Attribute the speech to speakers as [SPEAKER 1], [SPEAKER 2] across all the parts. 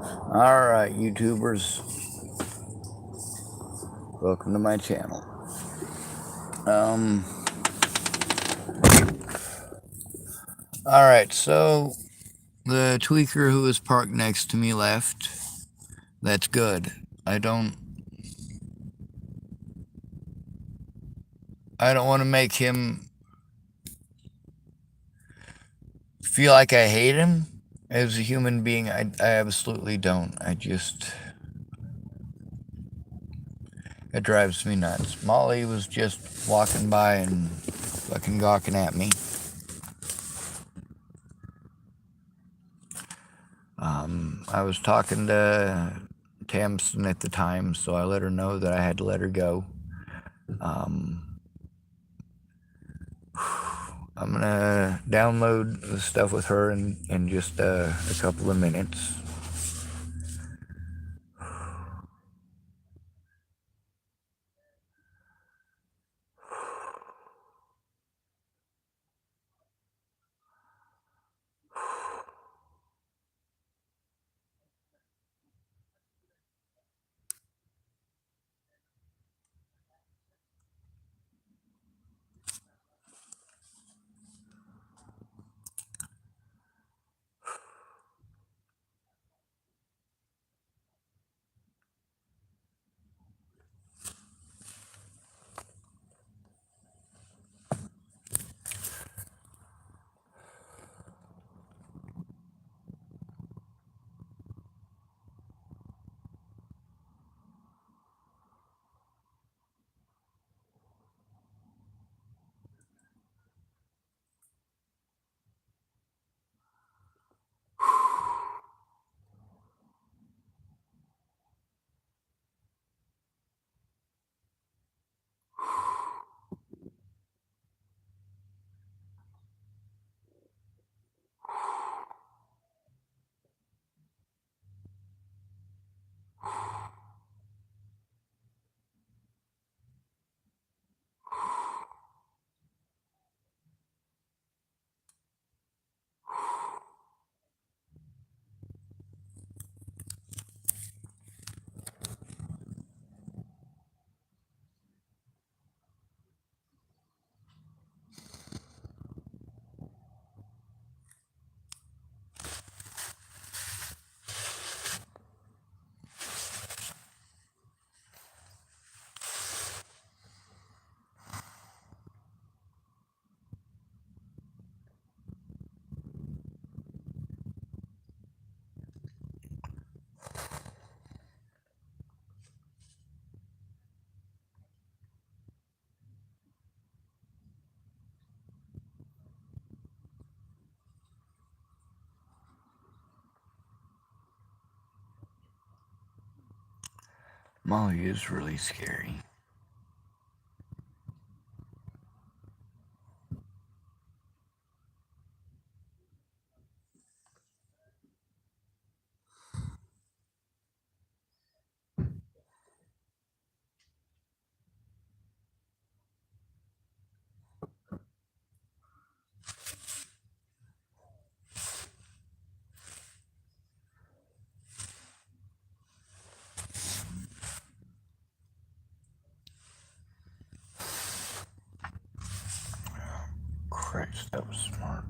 [SPEAKER 1] Alright, YouTubers, welcome to my channel. Alright, so the tweaker who was parked next to me left. That's good. I don't want to make him feel like I hate him as a human being. I absolutely don't. It drives me nuts. Molly was just walking by and fucking gawking at me. I was talking to Tamsin at the time, so I let her know that I had to let her go. I'm gonna download the stuff with her in just a couple of minutes. Molly is really scary. Christ, that was smart.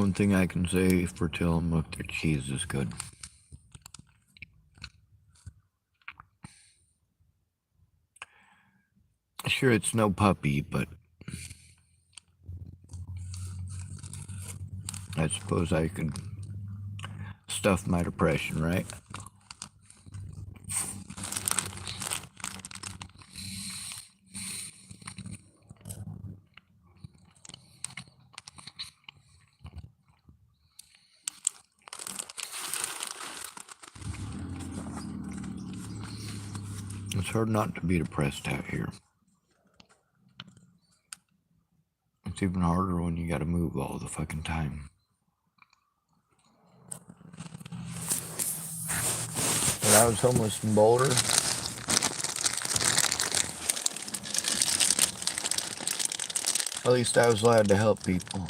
[SPEAKER 1] One thing I can say for Tillamook, their cheese is good. Sure, it's no puppy, but I suppose I could stuff my depression, right? It's hard not to be depressed out here. It's even harder when you gotta move all the fucking time. When I was homeless in Boulder, at least I was allowed to help people.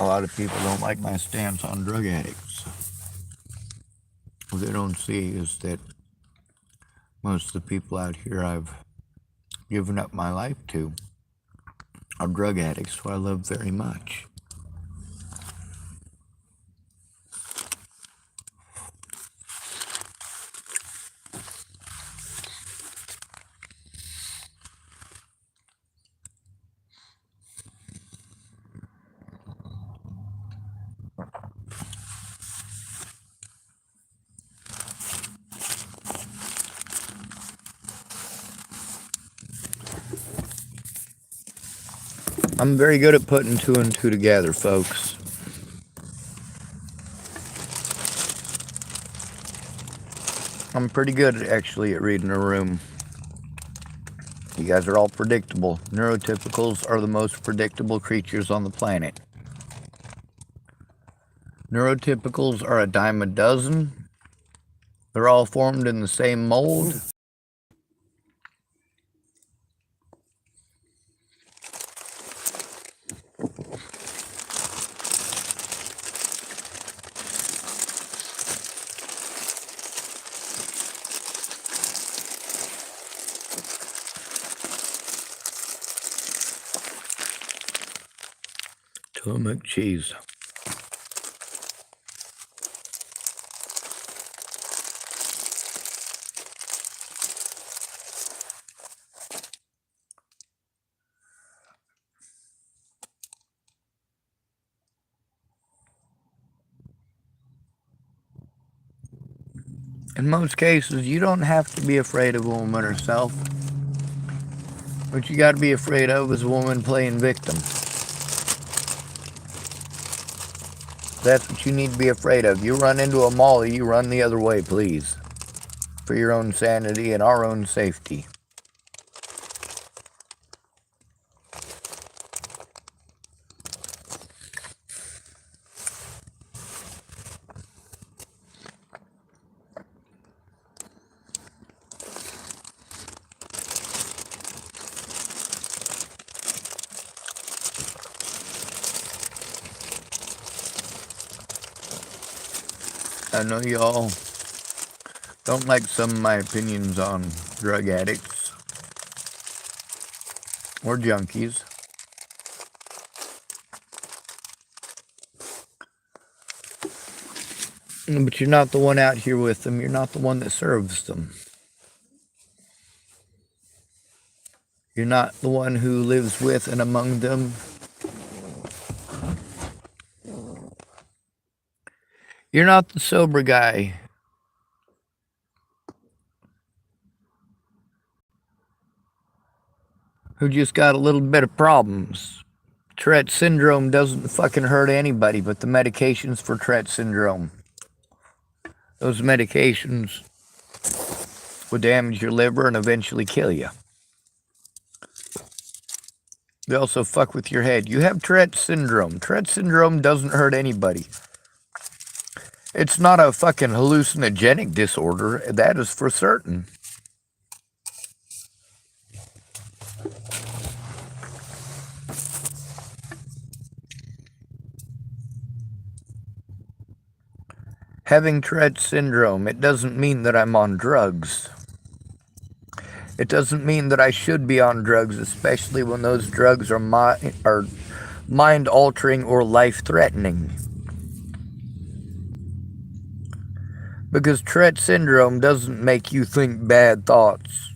[SPEAKER 1] A lot of people don't like my stance on drug addicts. What they don't see is that most of the people out here I've given up my life to are drug addicts who I love very much. I'm very good at putting two and two together, folks. I'm pretty good actually at reading a room. You guys are all predictable. Neurotypicals are the most predictable creatures on the planet. Neurotypicals are a dime a dozen. They're all formed in the same mold. Tillamook cheese. In most cases, you don't have to be afraid of a woman herself. What you got to be afraid of is a woman playing victim. That's what you need to be afraid of. You run into a Molly, you run the other way, please. For your own sanity and our own safety. I know y'all don't like some of my opinions on drug addicts or junkies. But you're not the one out here with them. You're not the one that serves them. You're not the one who lives with and among them. You're not the sober guy who just got a little bit of problems. Tourette syndrome doesn't fucking hurt anybody, but the medications for Tourette syndrome. Those medications will damage your liver and eventually kill you. They also fuck with your head. You have Tourette syndrome. Tourette syndrome doesn't hurt anybody. It's not a fucking hallucinogenic disorder. That is for certain. Having Tourette syndrome, it doesn't mean that I'm on drugs. It doesn't mean that I should be on drugs, especially when those drugs are mind altering or life threatening. Because Tourette syndrome doesn't make you think bad thoughts.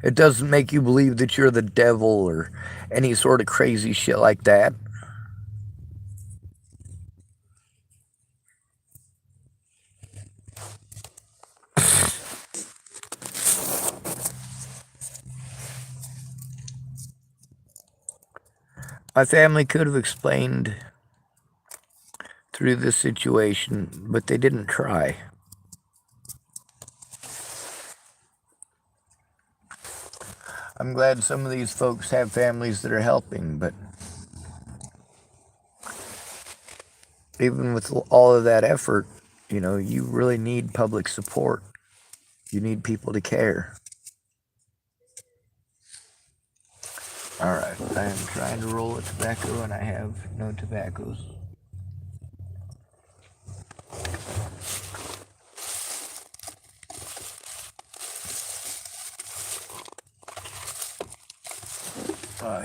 [SPEAKER 1] It doesn't make you believe that you're the devil or any sort of crazy shit like that. My family could have explained through this situation, but they didn't try. I'm glad some of these folks have families that are helping, but even with all of that effort, you really need public support. You need people to care. Alright, I am trying to roll a tobacco and I have no tobaccos.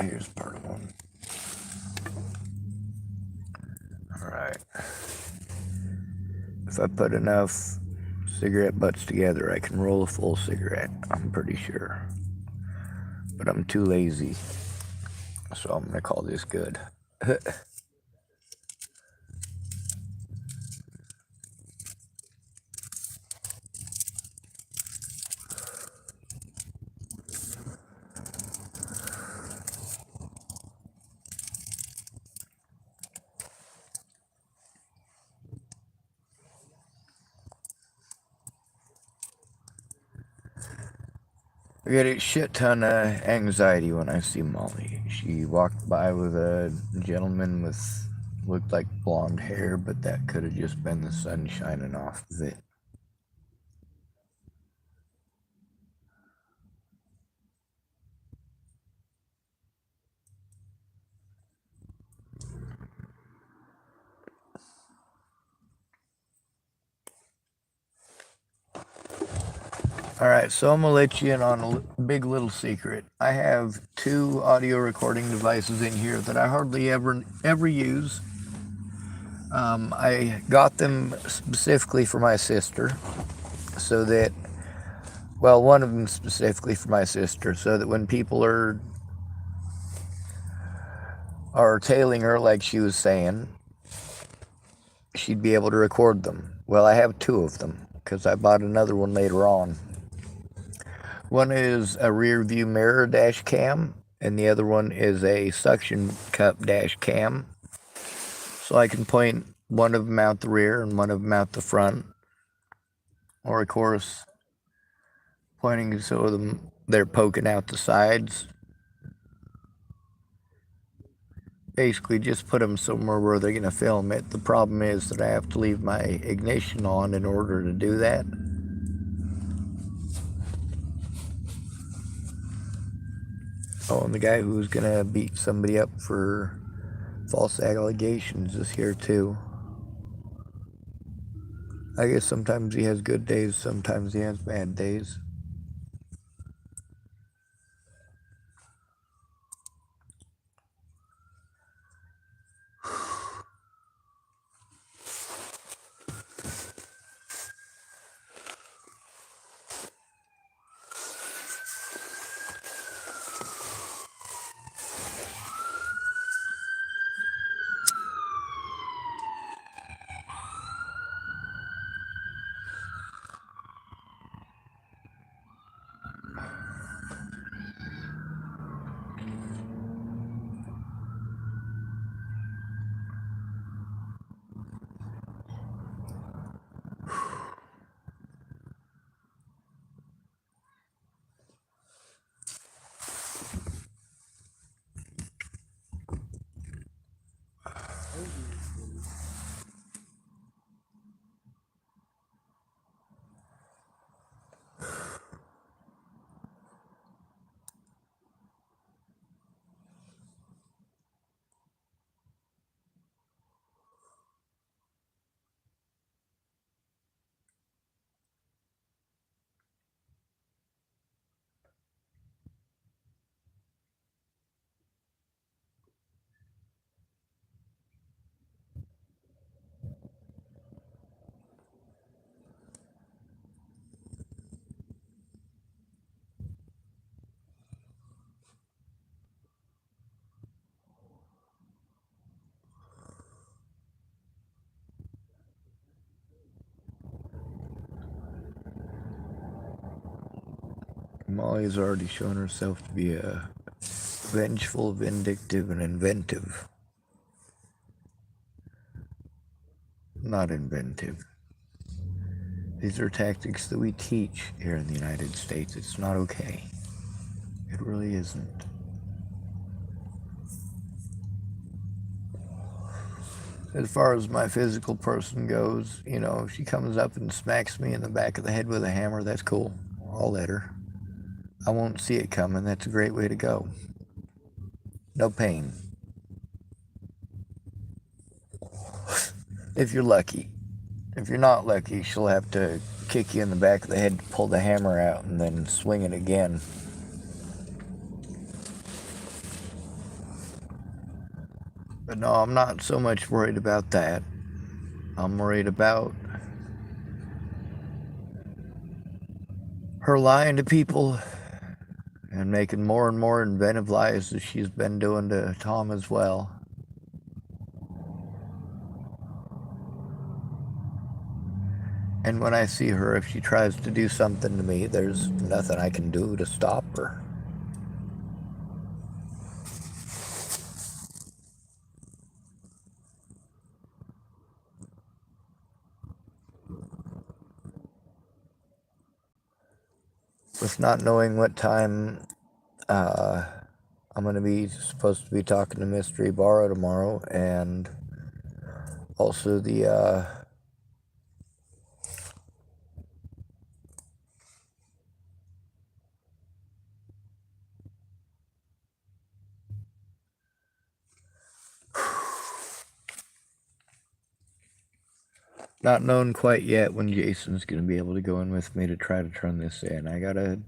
[SPEAKER 1] Here's part one. Alright. If I put enough cigarette butts together, I can roll a full cigarette, I'm pretty sure. But I'm too lazy, so I'm going to call this good. I get a shit ton of anxiety when I see Molly. She walked by with a gentleman with looked like blonde hair, but that could have just been the sun shining off of it. Alright, so I'm gonna let you in on a big little secret. I have 2 audio recording devices in here that I hardly ever use. I got them specifically for my sister, so that, well, one of them specifically for my sister, so that when people are tailing her, like she was saying, she'd be able to record them. Well, I have 2 of them, because I bought another one later on. One is a rear view mirror dash cam, and the other one is a suction cup dash cam. So I can point one of them out the rear and one of them out the front. Or, of course, pointing so they're poking out the sides. Basically, just put them somewhere where they're going to film it. The problem is that I have to leave my ignition on in order to do that. Oh, and the guy who's going to beat somebody up for false allegations is here too. I guess sometimes he has good days, sometimes he has bad days. Molly's already shown herself to be a vengeful, vindictive, and inventive. Not inventive. These are tactics that we teach here in the United States. It's not okay. It really isn't. As far as my physical person goes, if she comes up and smacks me in the back of the head with a hammer, that's cool. I'll let her. I won't see it coming. That's a great way to go. No pain. If you're lucky. If you're not lucky, she'll have to kick you in the back of the head to pull the hammer out and then swing it again. But no, I'm not so much worried about that. I'm worried about her lying to people and making more and more inventive lies as she's been doing to Tom as well. And when I see her, if she tries to do something to me, there's nothing I can do to stop her. With not knowing what time I'm going to be supposed to be talking to Mystery Barra tomorrow, and also the not known quite yet when Jason's going to be able to go in with me to try to turn this in. I gotta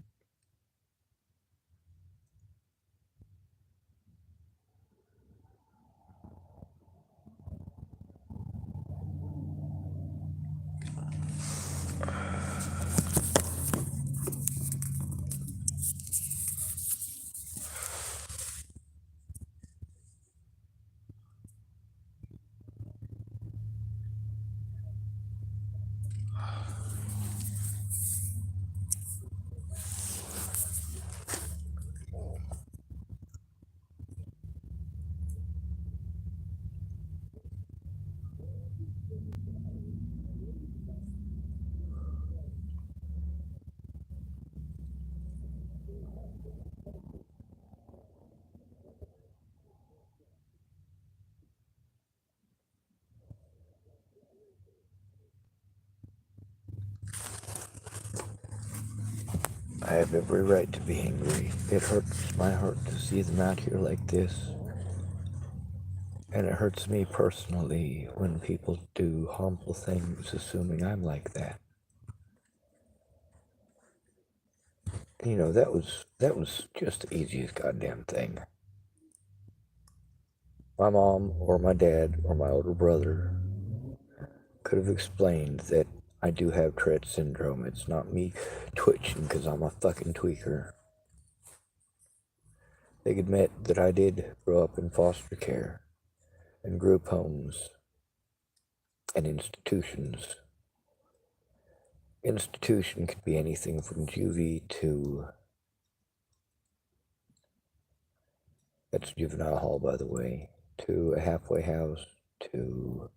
[SPEAKER 1] I have every right to be angry. It hurts my heart to see them out here like this. And it hurts me personally when people do harmful things assuming I'm like that. That was just the easiest goddamn thing. My mom or my dad or my older brother could have explained that I do have Tourette syndrome. It's not me twitching because I'm a fucking tweaker. They could admit that I did grow up in foster care and group homes and institutions. Institution could be anything from juvie to, that's juvenile hall by the way, to a halfway house, to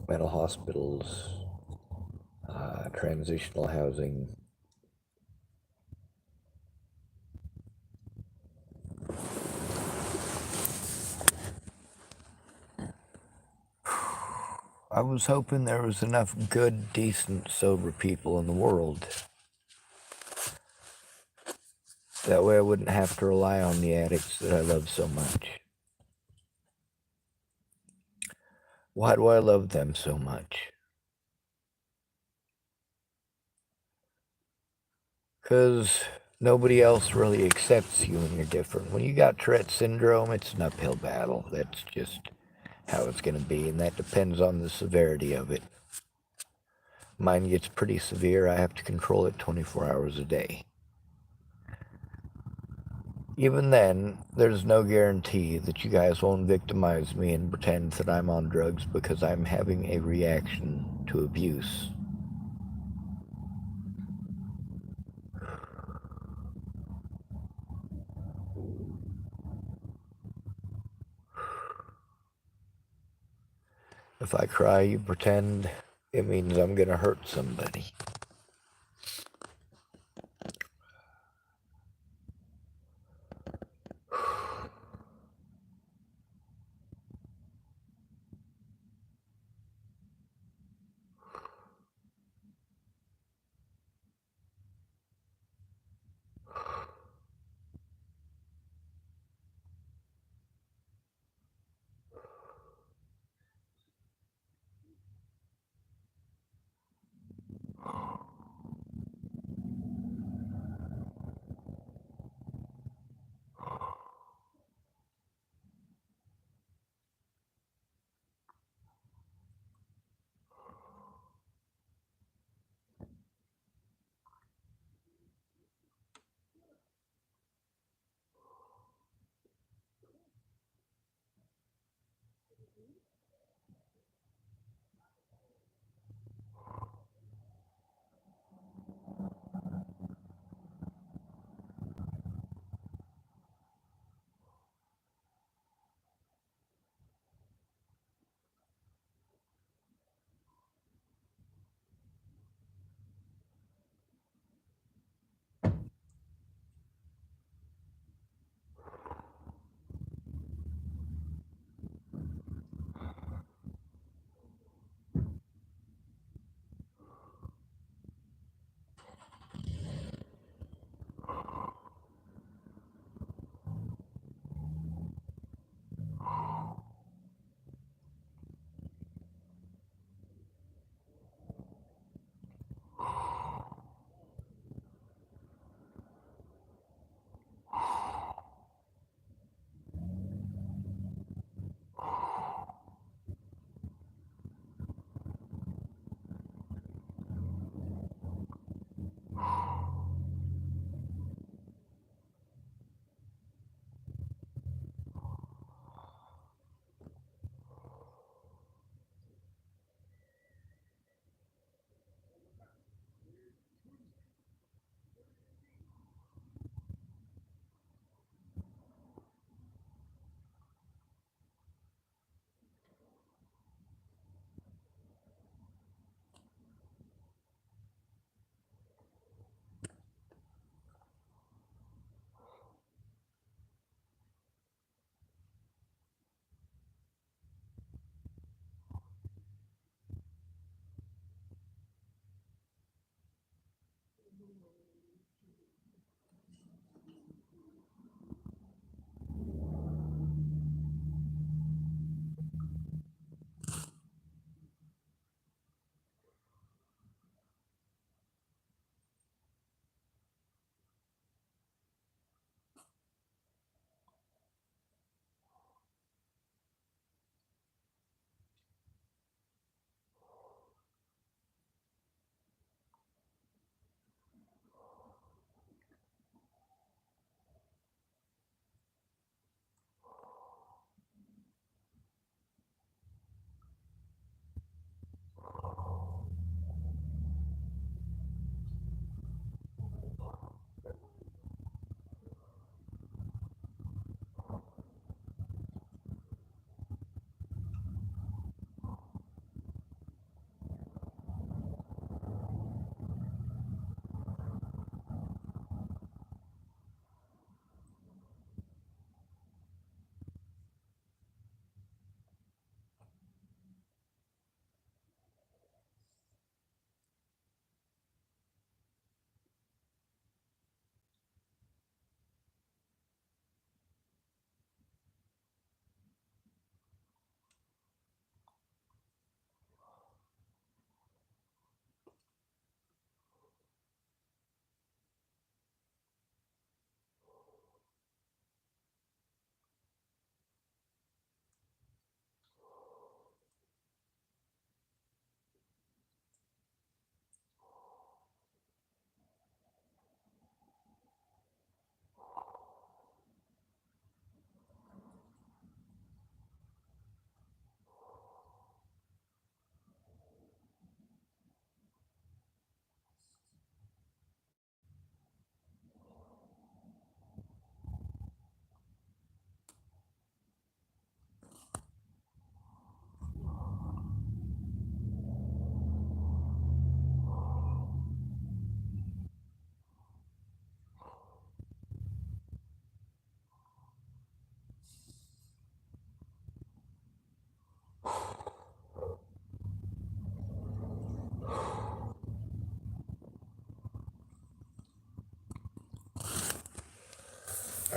[SPEAKER 1] mental hospitals, transitional housing. I was hoping there was enough good, decent, sober people in the world. That way I wouldn't have to rely on the addicts that I love so much. Why do I love them so much? Because nobody else really accepts you when you're different. When you got Tourette syndrome, it's an uphill battle. That's just how it's going to be, and that depends on the severity of it. Mine gets pretty severe. I have to control it 24 hours a day. Even then, there's no guarantee that you guys won't victimize me and pretend that I'm on drugs because I'm having a reaction to abuse. If I cry, you pretend it means I'm going to hurt somebody.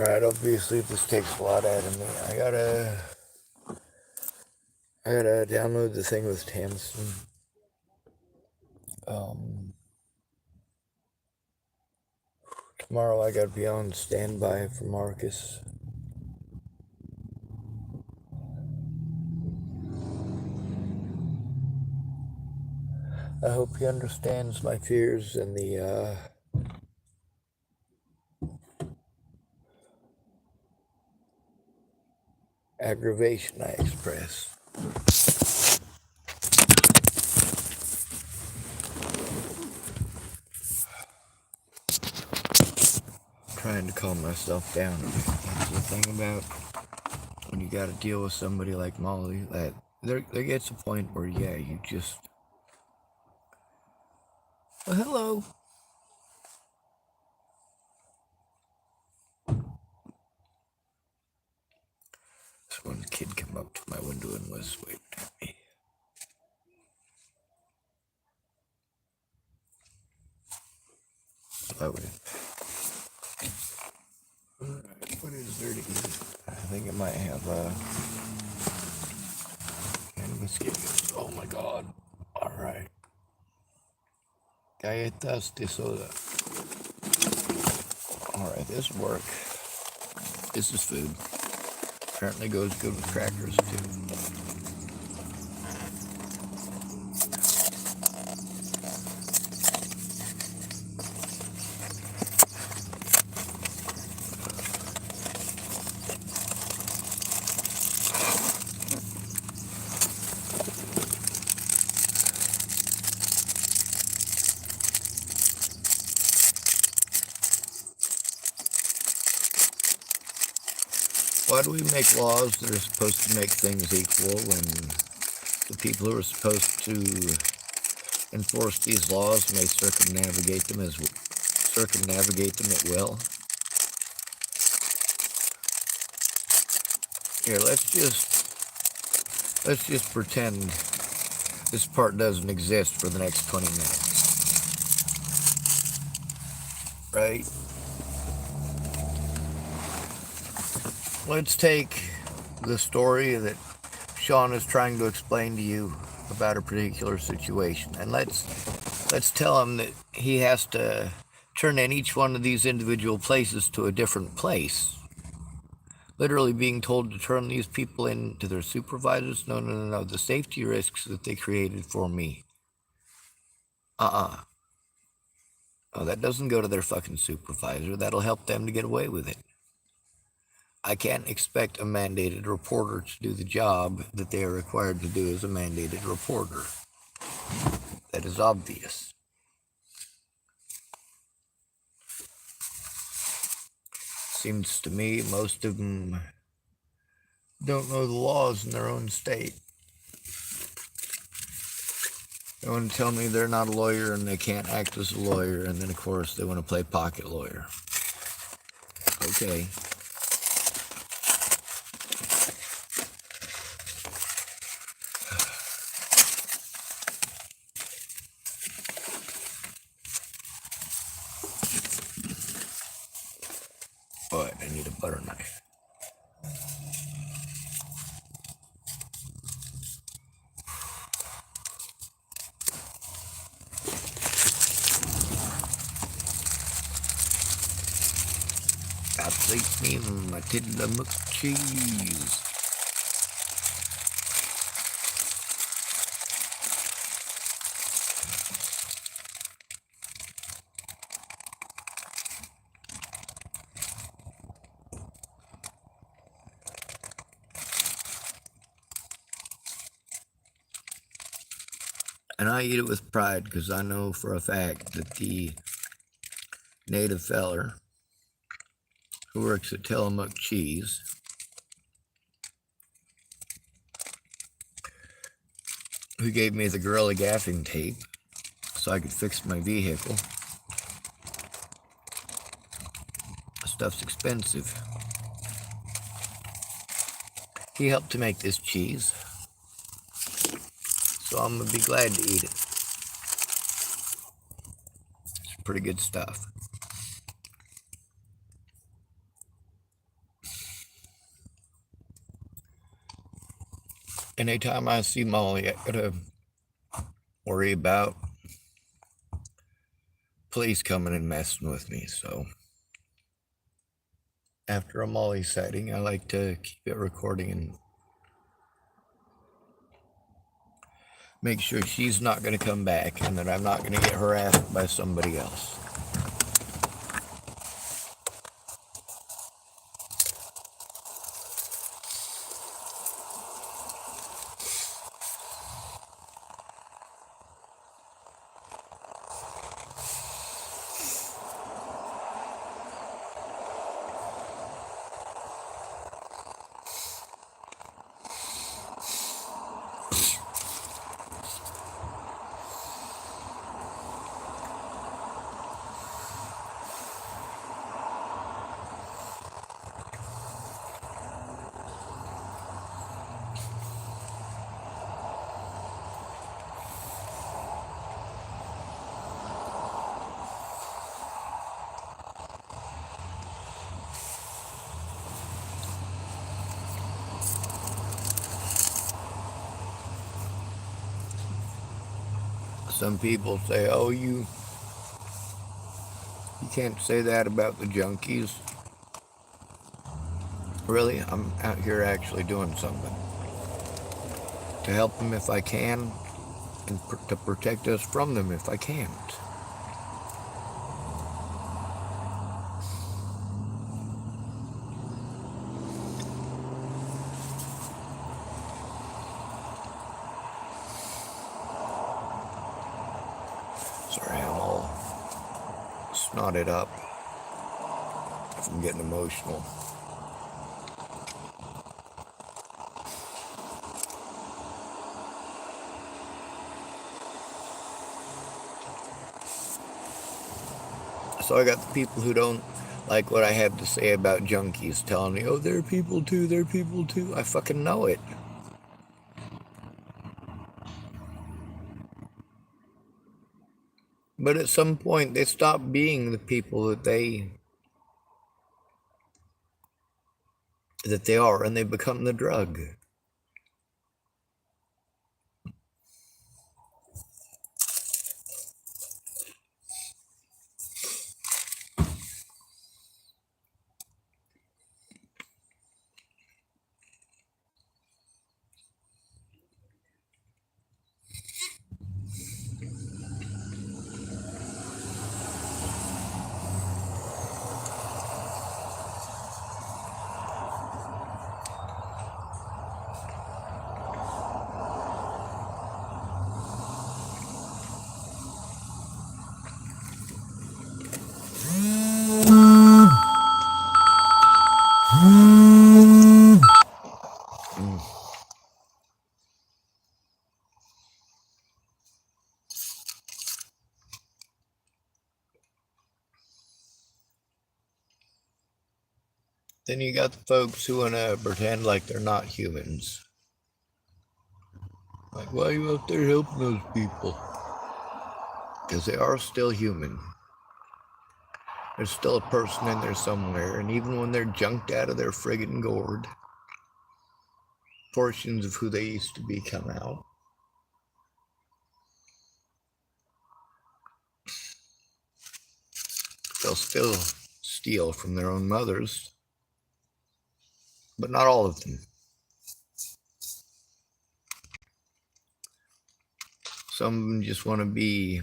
[SPEAKER 1] Alright, obviously this takes a lot out of me. I gotta download the thing with Tamsin. Tomorrow I gotta be on standby for Marcus. I hope he understands my fears and the aggravation I express. Trying to calm myself down. That's the thing about when you gotta deal with somebody like Molly, that there gets a point where, yeah, you just... Oh, hello. This one kid came up to my window and was waving at me. What is there to eat? I think it might have mosquitoes. Oh my god. Alright. Galletas de soda. Alright, this will work. This is food. Apparently goes good with crackers too. Why do we make laws that are supposed to make things equal when the people who are supposed to enforce these laws may circumnavigate them at will? Here, let's just pretend this part doesn't exist for the next 20 minutes. Right? Let's take the story that Sean is trying to explain to you about a particular situation, and let's tell him that he has to turn in each one of these individual places to a different place. Literally being told to turn these people in to their supervisors. No. The safety risks that they created for me. Oh, that doesn't go to their fucking supervisor. That'll help them to get away with it. I can't expect a mandated reporter to do the job that they are required to do as a mandated reporter. That is obvious. Seems to me most of them don't know the laws in their own state. They want to tell me they're not a lawyer and they can't act as a lawyer, and then of course they want to play pocket lawyer. Okay. But I need a butter knife. That me my Tillamook cheese. And I eat it with pride because I know for a fact that the native feller who works at Tillamook Cheese who gave me the Gorilla gaffing tape so I could fix my vehicle. Stuff's expensive. He helped to make this cheese, so I'm gonna be glad to eat it. It's pretty good stuff. anytime I see Molly, I gotta worry about police coming and messing with me. So after a Molly sighting, I like to keep it recording and make sure she's not going to come back and that I'm not going to get harassed by somebody else. Some people say, oh, you can't say that about the junkies. Really, I'm out here actually doing something to help them if I can and to protect us from them if I can't. Sorry, I'm all snotted up from getting emotional. So I got the people who don't like what I have to say about junkies telling me, oh, they're people too, they're people too. I fucking know it. But at some point, they stop being the people that they are, and they become the drug. Then you got the folks who want to pretend like they're not humans. Like, why are you out there helping those people? Because they are still human. There's still a person in there somewhere, and even when they're junked out of their friggin' gourd, portions of who they used to be come out. They'll still steal from their own mothers, but not all of them. Some of them just want to be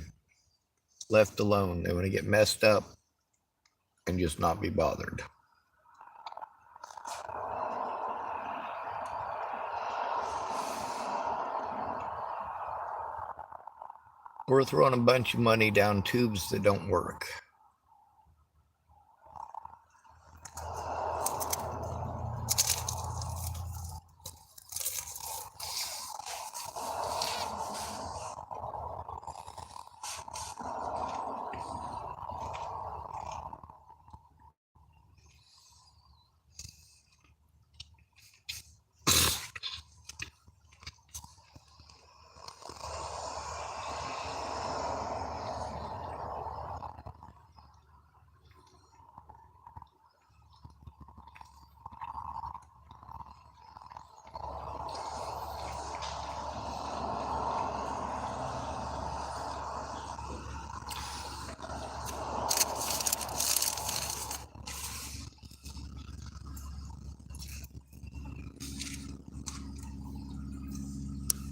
[SPEAKER 1] left alone. They want to get messed up and just not be bothered. We're throwing a bunch of money down tubes that don't work.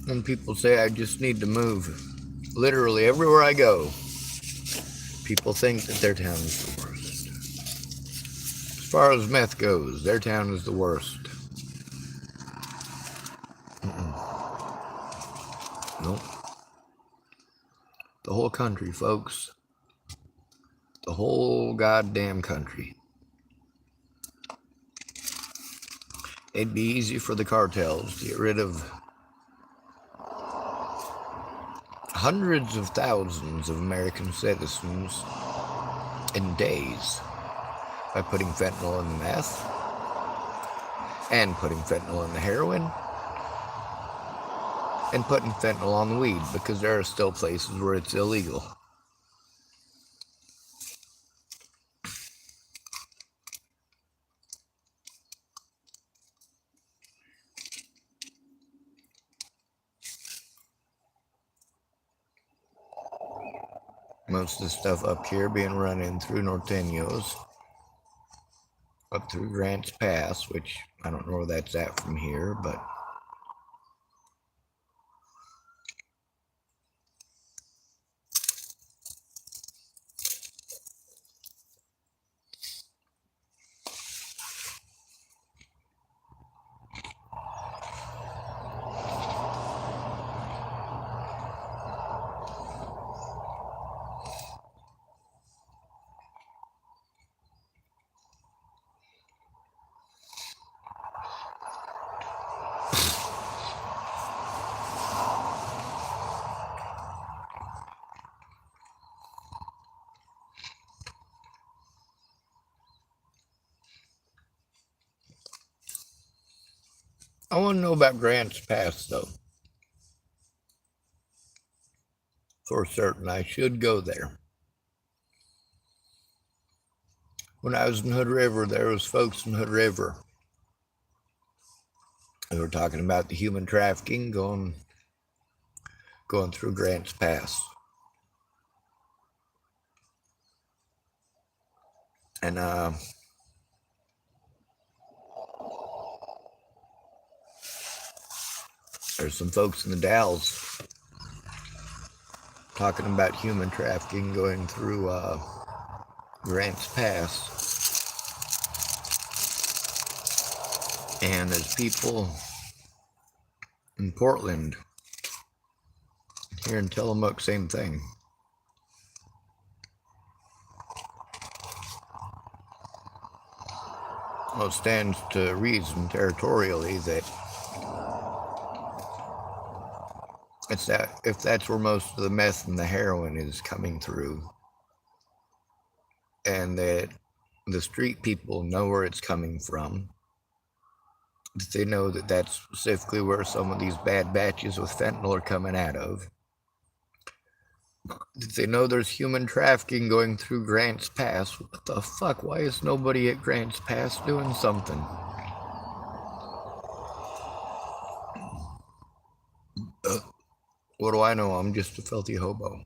[SPEAKER 1] When people say I just need to move, literally everywhere I go, people think that their town is the worst. As far as meth goes, their town is the worst. Nope. The whole country, folks. The whole goddamn country. It'd be easy for the cartels to get rid of hundreds of thousands of American citizens in days by putting fentanyl in the meth and putting fentanyl in the heroin and putting fentanyl on the weed, because there are still places where it's illegal. Most of the stuff up here being run in through Norteños, up through Grants Pass, which I don't know where that's at from here, but I want to know about Grants Pass, though. For certain, I should go there. When I was in Hood River, there was folks in Hood River who were talking about the human trafficking going through Grants Pass. And there's some folks in the Dalles talking about human trafficking going through Grants Pass. And there's people in Portland, here in Tillamook, same thing. Well, it stands to reason territorially that if that's where most of the meth and the heroin is coming through, and that the street people know where it's coming from, that they know that that's specifically where some of these bad batches with fentanyl are coming out of, that they know there's human trafficking going through Grants Pass. What the fuck? Why is nobody at Grants Pass doing something? What do I know? I'm just a filthy hobo.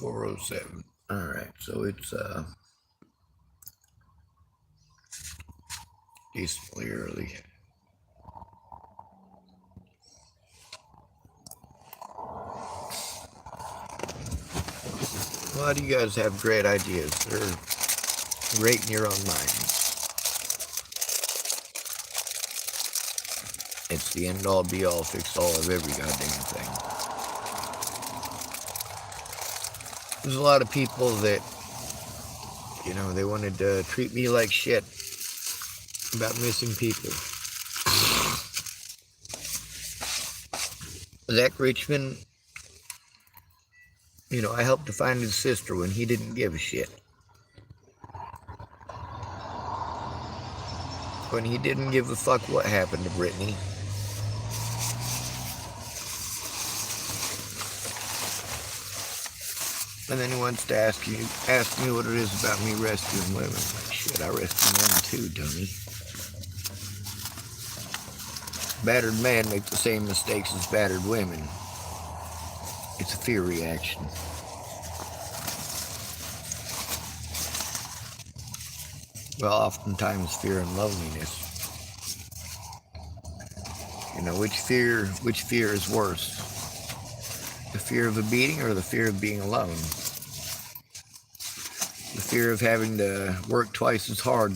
[SPEAKER 1] 4:07. Alright, so it's decently early. A lot of you guys have great ideas. They're great in your own minds. It's the end-all, be-all, fix-all of every goddamn thing. There's a lot of people that, you know, they wanted to treat me like shit about missing people. Zach Richmond, you know, I helped to find his sister when he didn't give a shit. When he didn't give a fuck what happened to Brittany. And then he wants to ask me what it is about me rescuing women. Like, shit, I rescue men too, dummy. Battered men make the same mistakes as battered women. It's a fear reaction. Well, oftentimes fear and loneliness. You know, which fear is worse? The fear of a beating or the fear of being alone? The fear of having to work twice as hard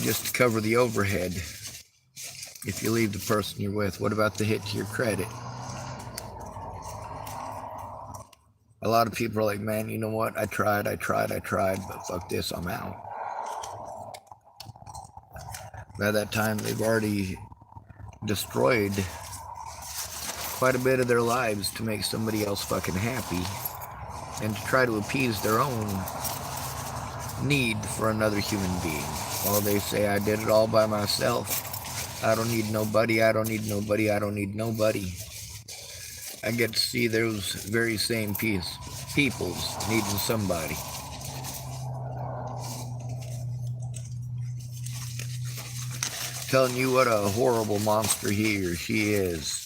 [SPEAKER 1] just to cover the overhead if you leave the person you're with. What about the hit to your credit? A lot of people are like, man, you know what? I tried, but fuck this, I'm out. By that time, they've already destroyed quite a bit of their lives to make somebody else fucking happy and to try to appease their own need for another human being. Well, they say, I did it all by myself. I don't need nobody, I don't need nobody, I don't need nobody. I get to see those very same peoples needing somebody. Telling you what a horrible monster he or she is.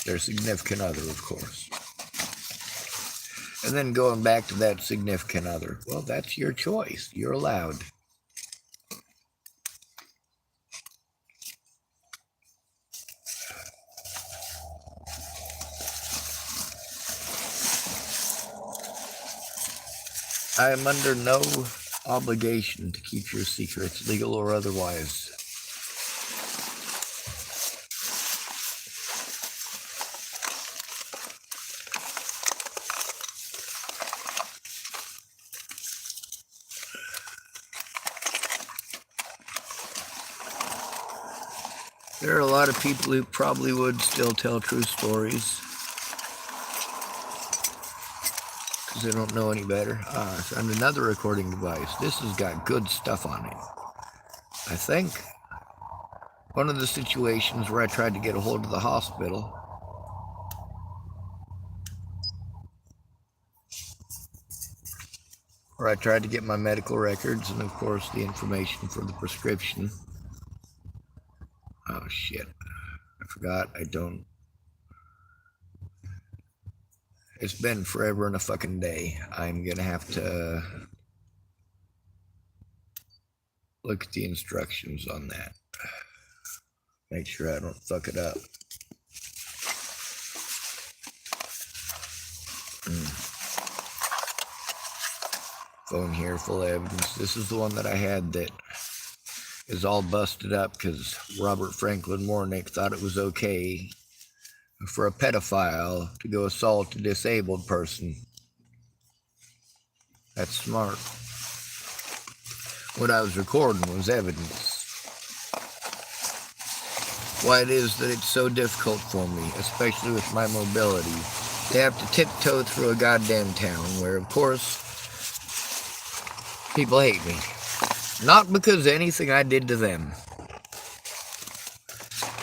[SPEAKER 1] Their significant other, of course. And then going back to that significant other. Well, that's your choice. You're allowed. I am under no obligation to keep your secrets, legal or otherwise. There are a lot of people who probably would still tell true stories because they don't know any better. I found another recording device. This has got good stuff on it. I think one of the situations where I tried to get a hold of the hospital, where I tried to get my medical records and, of course, the information for the prescription. Oh, shit. I forgot. I don't. It's been forever and a fucking day. I'm going to have to look at the instructions on that. Make sure I don't fuck it up. Phone here, full of evidence. This is the one that I had that is all busted up because Robert Franklin Warnick thought it was okay for a pedophile to go assault a disabled person. That's smart. What I was recording was evidence. Why it is that it's so difficult for me, especially with my mobility, to have to tiptoe through a goddamn town where, of course, people hate me. Not because of anything I did to them.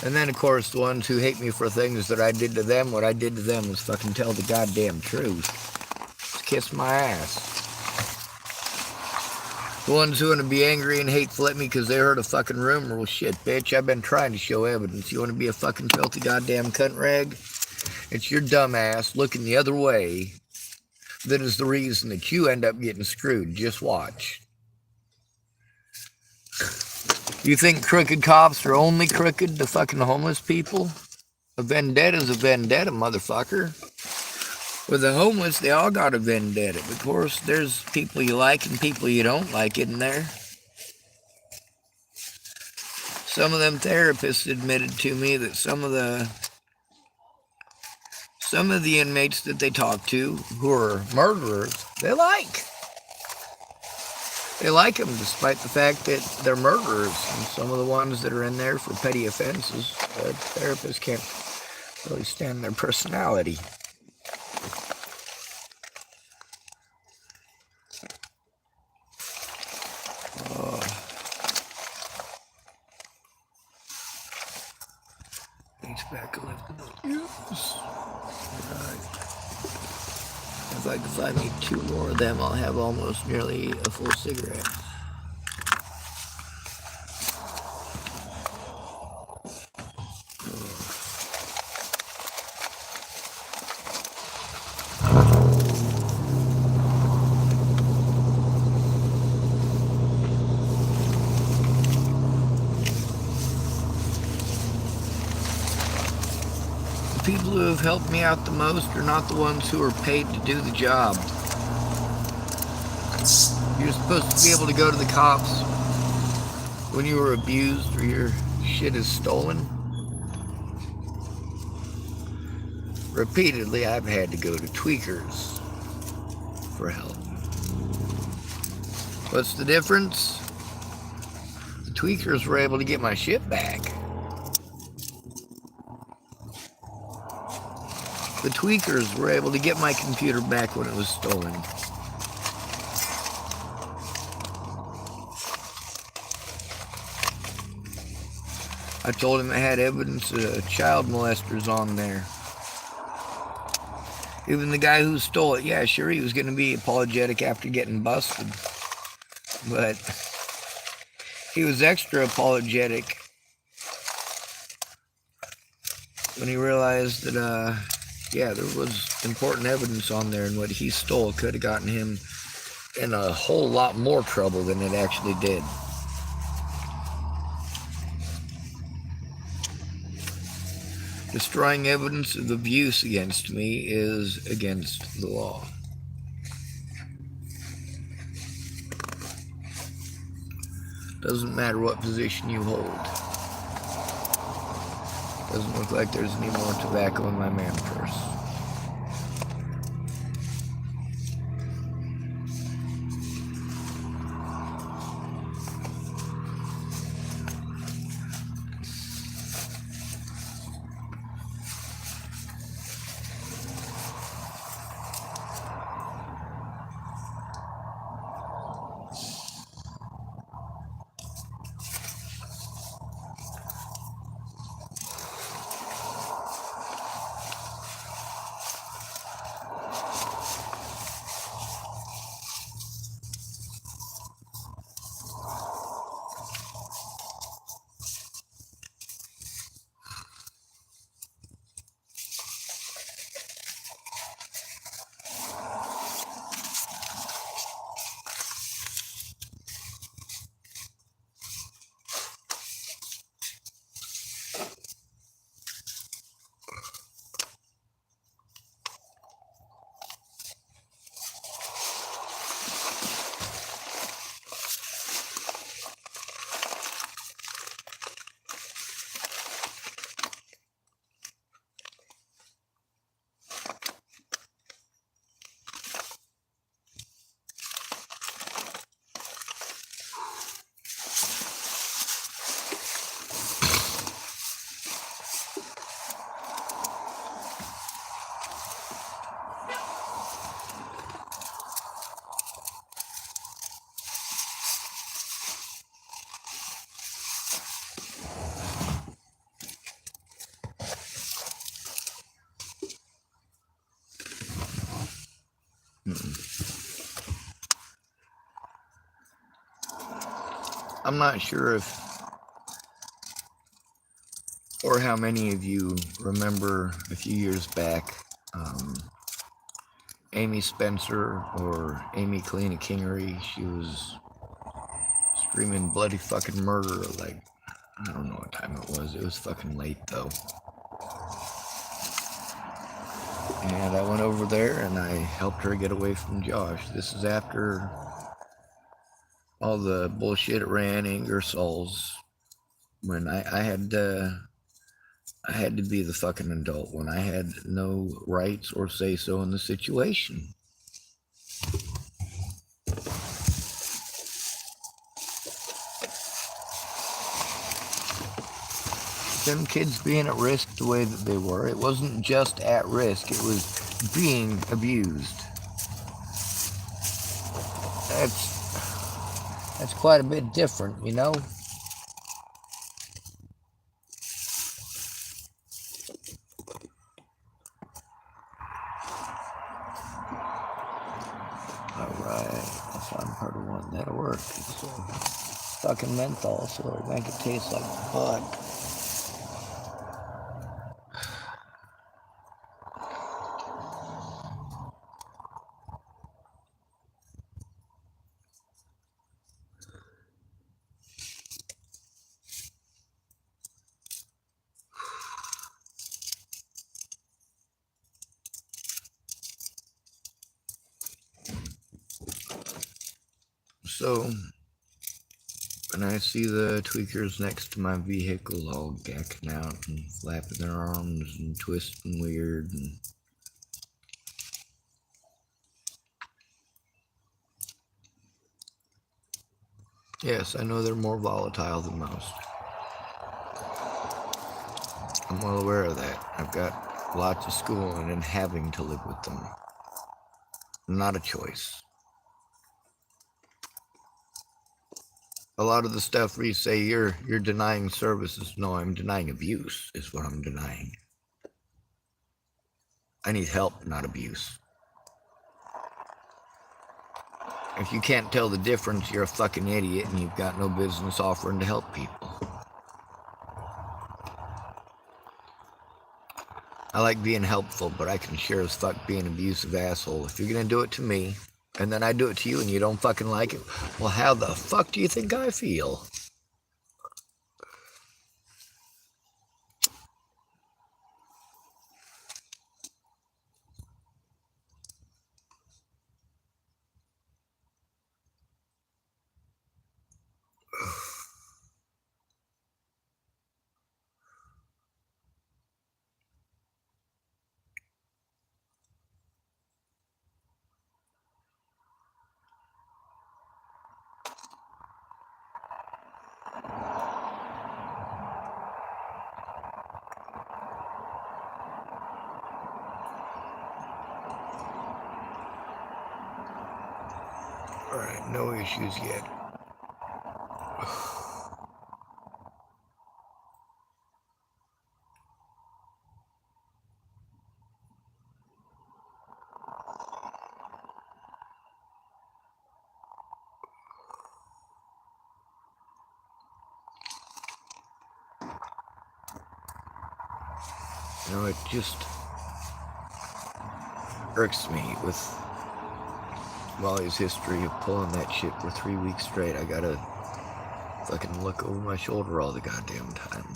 [SPEAKER 1] And then, of course, the ones who hate me for things that I did to them, what I did to them was fucking tell the goddamn truth. Just kiss my ass. The ones who want to be angry and hateful at me because they heard a fucking rumor, well, shit, bitch, I've been trying to show evidence. You want to be a fucking filthy goddamn cunt rag? It's your dumb ass looking the other way that is the reason that you end up getting screwed. Just watch. You think crooked cops are only crooked to fucking homeless people? A vendetta's a vendetta, motherfucker. With the homeless, they all got a vendetta. Of course, there's people you like and people you don't like in there. Some of them therapists admitted to me that some of the inmates that they talk to who are murderers, they like. They like them despite the fact that they're murderers. And some of the ones that are in there for petty offenses, therapists can't really stand their personality. Back left. Yes. Right. If I can find me 2 more of them, I'll have almost nearly a full cigarette. People who have helped me out the most are not the ones who are paid to do the job. You're supposed to be able to go to the cops when you were abused or your shit is stolen. Repeatedly, I've had to go to tweakers for help. What's the difference? The tweakers were able to get my shit back. The tweakers were able to get my computer back when it was stolen. I told him I had evidence of child molesters on there. Even the guy who stole it, yeah, sure, he was going to be apologetic after getting busted. But he was extra apologetic when he realized that, yeah, there was important evidence on there, and what he stole could have gotten him in a whole lot more trouble than it actually did. Destroying evidence of abuse against me is against the law. Doesn't matter what position you hold. Doesn't look like there's any more tobacco in my man purse. I'm not sure if or how many of you remember a few years back Amy Spencer or Amy Kalina Kingery. She was screaming bloody fucking murder, like, I don't know what time it was. It was fucking late, though. And I went over there and I helped her get away from Josh. This is after all the bullshit at ran Ingersoll's, when I had to be the fucking adult, when I had no rights or say so in the situation. Them kids being at risk the way that they were, it wasn't just at risk, it was being abused. That's quite a bit different, you know? Alright, if I'm part of one, that'll work. It's fucking menthol, so it'll make it taste like bud. So, when I see the tweakers next to my vehicle all gacking out and flapping their arms and twisting weird, and yes, I know they're more volatile than most. I'm well aware of that. I've got lots of schooling and having to live with them. Not a choice. A lot of the stuff where you say you're denying services, no, I'm denying abuse is what I'm denying. I need help, not abuse. If you can't tell the difference, you're a fucking idiot and you've got no business offering to help people. I like being helpful, but I can sure as fuck be an abusive asshole. If you're gonna do it to me, and then I do it to you and you don't fucking like it, well, how the fuck do you think I feel? Alright, no issues yet. You know, it just irks me with Molly's history of pulling that shit for 3 weeks straight. I gotta fucking look over my shoulder all the goddamn time.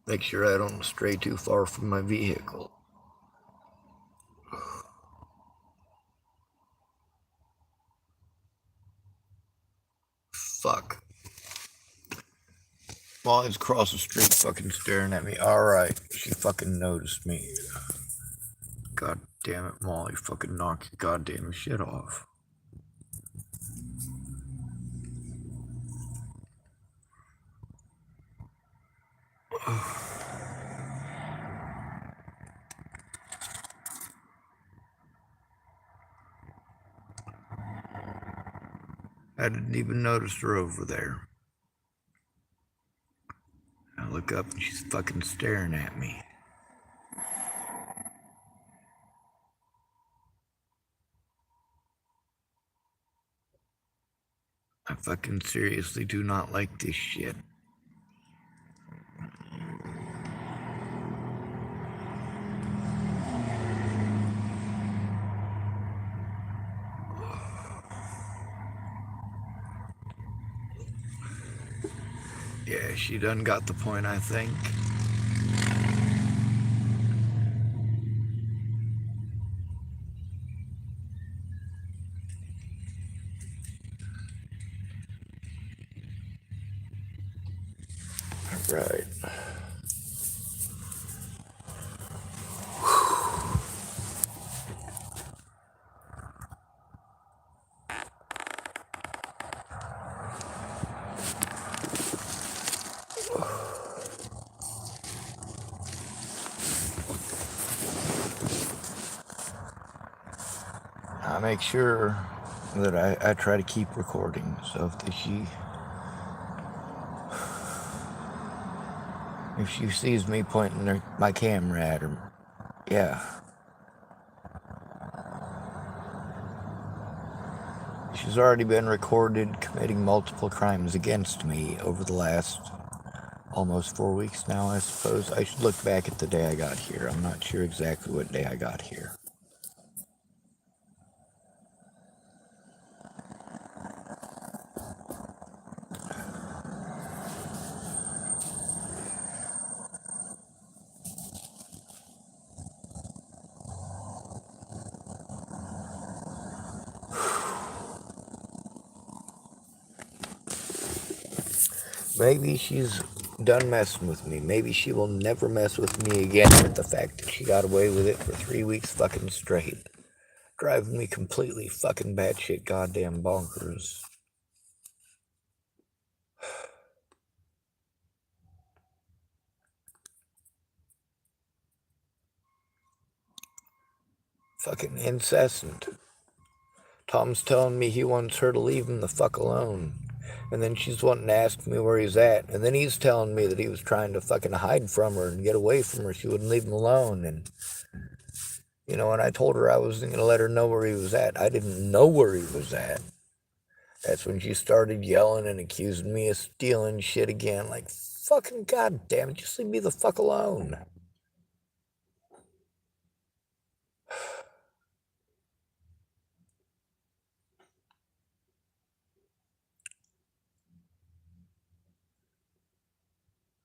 [SPEAKER 1] Make sure I don't stray too far from my vehicle. Fuck. Molly's across the street fucking staring at me. Alright, she fucking noticed me. God damn it, Molly. Fucking knock your goddamn shit off. I didn't even notice her over there. I look up and she's fucking staring at me. I fucking seriously do not like this shit. Yeah, she done got the point, I think. Right. I make sure that I try to keep recording. So if she sees me pointing my camera at her, yeah, she's already been recorded committing multiple crimes against me over the last almost 4 weeks now, I suppose. I should look back at the day I got here. I'm not sure exactly what day I got here. Maybe she's done messing with me. Maybe she will never mess with me again with the fact that she got away with it for 3 weeks fucking straight. Driving me completely fucking batshit goddamn bonkers. Fucking incessant. Tom's telling me he wants her to leave him the fuck alone. And then she's wanting to ask me where he's at. And then he's telling me that he was trying to fucking hide from her and get away from her. She wouldn't leave him alone. And, you know, and I told her I wasn't going to let her know where he was at. I didn't know where he was at. That's when she started yelling and accusing me of stealing shit again. Like, fucking goddamn it, just leave me the fuck alone.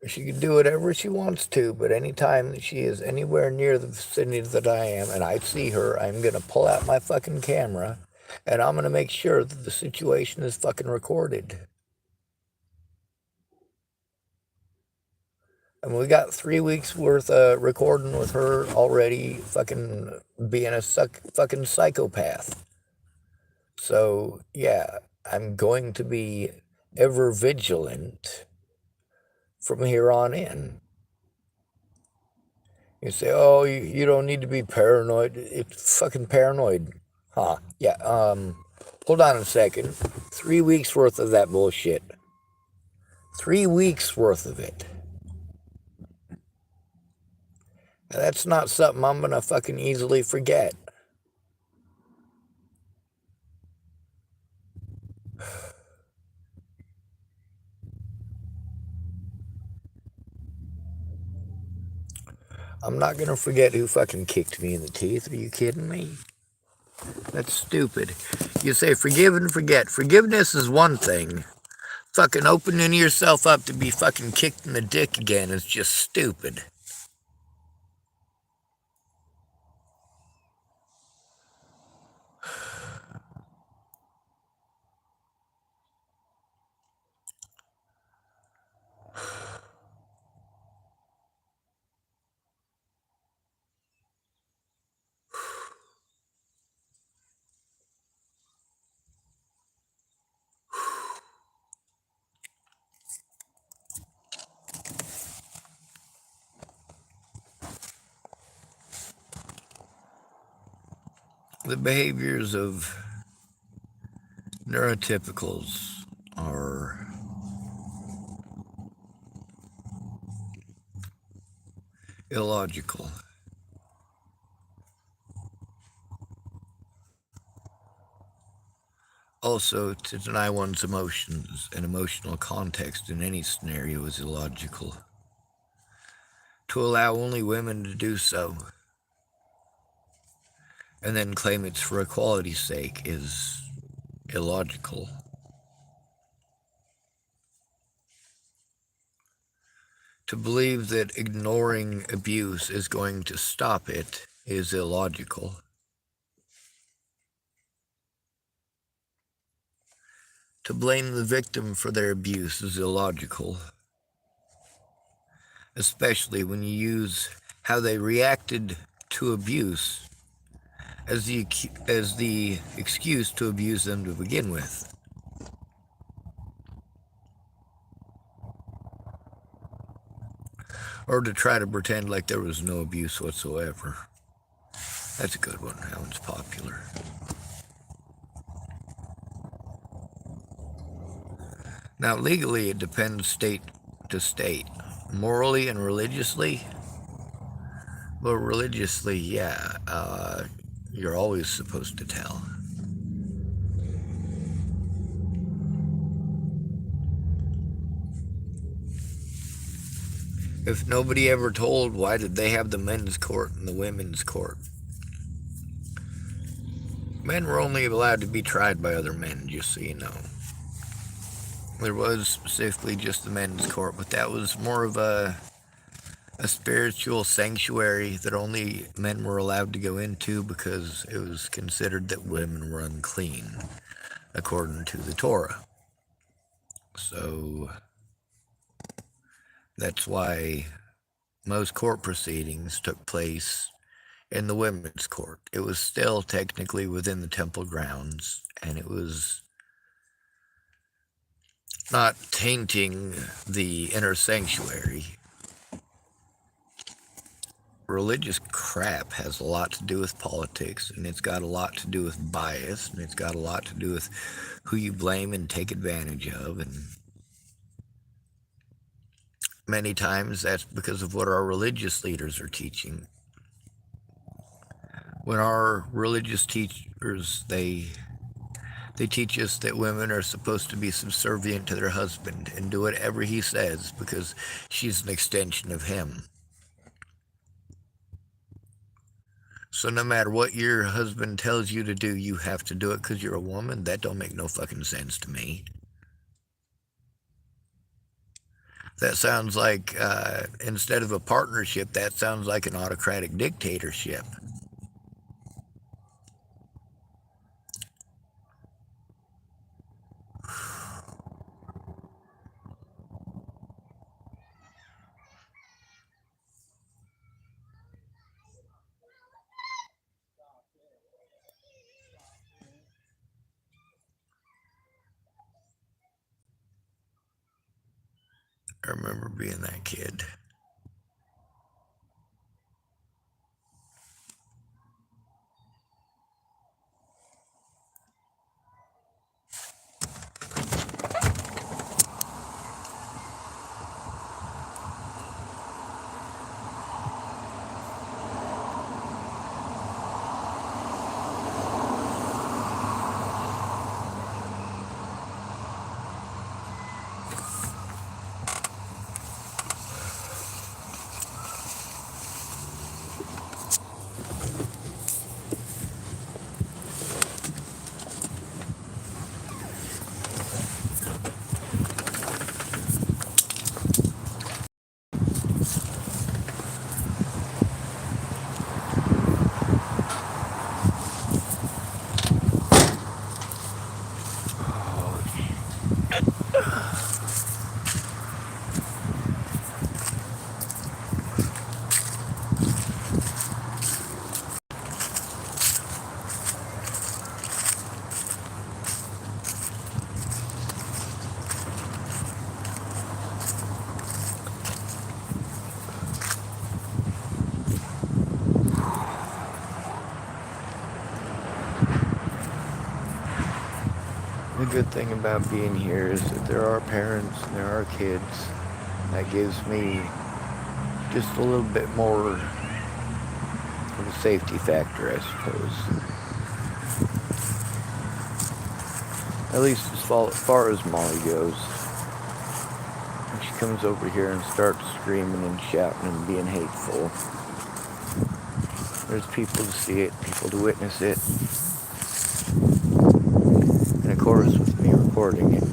[SPEAKER 1] She can do whatever she wants to, but anytime that she is anywhere near the vicinity that I am and I see her, I'm going to pull out my fucking camera and I'm going to make sure that the situation is fucking recorded. And we got 3 weeks worth of recording with her already fucking being a fucking psychopath. So, yeah, I'm going to be ever vigilant from here on in. You say, oh, you don't need to be paranoid. It's fucking paranoid. Huh. Yeah, hold on a second. 3 weeks worth of that bullshit. 3 weeks worth of it. Now, that's not something I'm gonna fucking easily forget. I'm not gonna forget who fucking kicked me in the teeth. Are you kidding me? That's stupid. You say forgive and forget. Forgiveness is one thing. Fucking opening yourself up to be fucking kicked in the dick again is just stupid. The behaviors of neurotypicals are illogical. Also, to deny one's emotions and emotional context in any scenario is illogical. To allow only women to do so and then claim it's for equality's sake is illogical. To believe that ignoring abuse is going to stop it is illogical. To blame the victim for their abuse is illogical, especially when you use how they reacted to abuse as the excuse to abuse them to begin with. Or to try to pretend like there was no abuse whatsoever. That's a good one. That one's popular. Now, legally, it depends state to state. Morally and religiously, well, religiously, yeah, you're always supposed to tell. If nobody ever told, why did they have the men's court and the women's court? Men were only allowed to be tried by other men, just so you know. There was specifically just the men's court, but that was more of a spiritual sanctuary that only men were allowed to go into because it was considered that women were unclean, according to the Torah. So that's why most court proceedings took place in the women's court. It was still technically within the temple grounds, and it was not tainting the inner sanctuary. Religious crap has a lot to do with politics, and it's got a lot to do with bias, and it's got a lot to do with who you blame and take advantage of, and many times that's because of what our religious leaders are teaching. When our religious teachers, they teach us that women are supposed to be subservient to their husband and do whatever he says because she's an extension of him. So no matter what your husband tells you to do, you have to do it because you're a woman? That don't make no fucking sense to me. That sounds like, instead of a partnership, that sounds like an autocratic dictatorship. I remember being that kid. The good thing about being here is that there are parents and there are kids. That gives me just a little bit more of a safety factor, I suppose. At least as far as Molly goes. When she comes over here and starts screaming and shouting and being hateful, there's people to see it, people to witness it. And of course, with me recording it.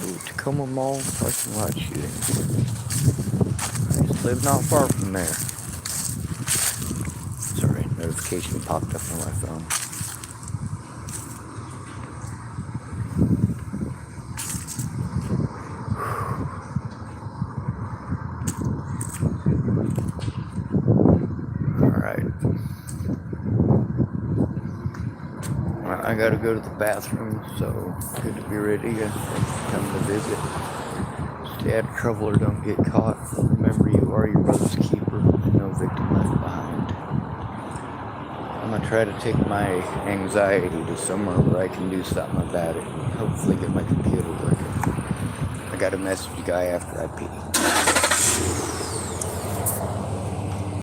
[SPEAKER 1] Ooh, Tacoma Mall parking lot shooting. live not far from there. Sorry, notification popped up on my phone. Alright. I gotta go to the bathroom, so good to be ready and come to visit. Stay out of trouble or don't get caught. Remember, you are your brother's keeper and no victim left behind. I'm gonna try to take my anxiety to somewhere where I can do something about it and hopefully get my computer working. I gotta message the guy after I pee.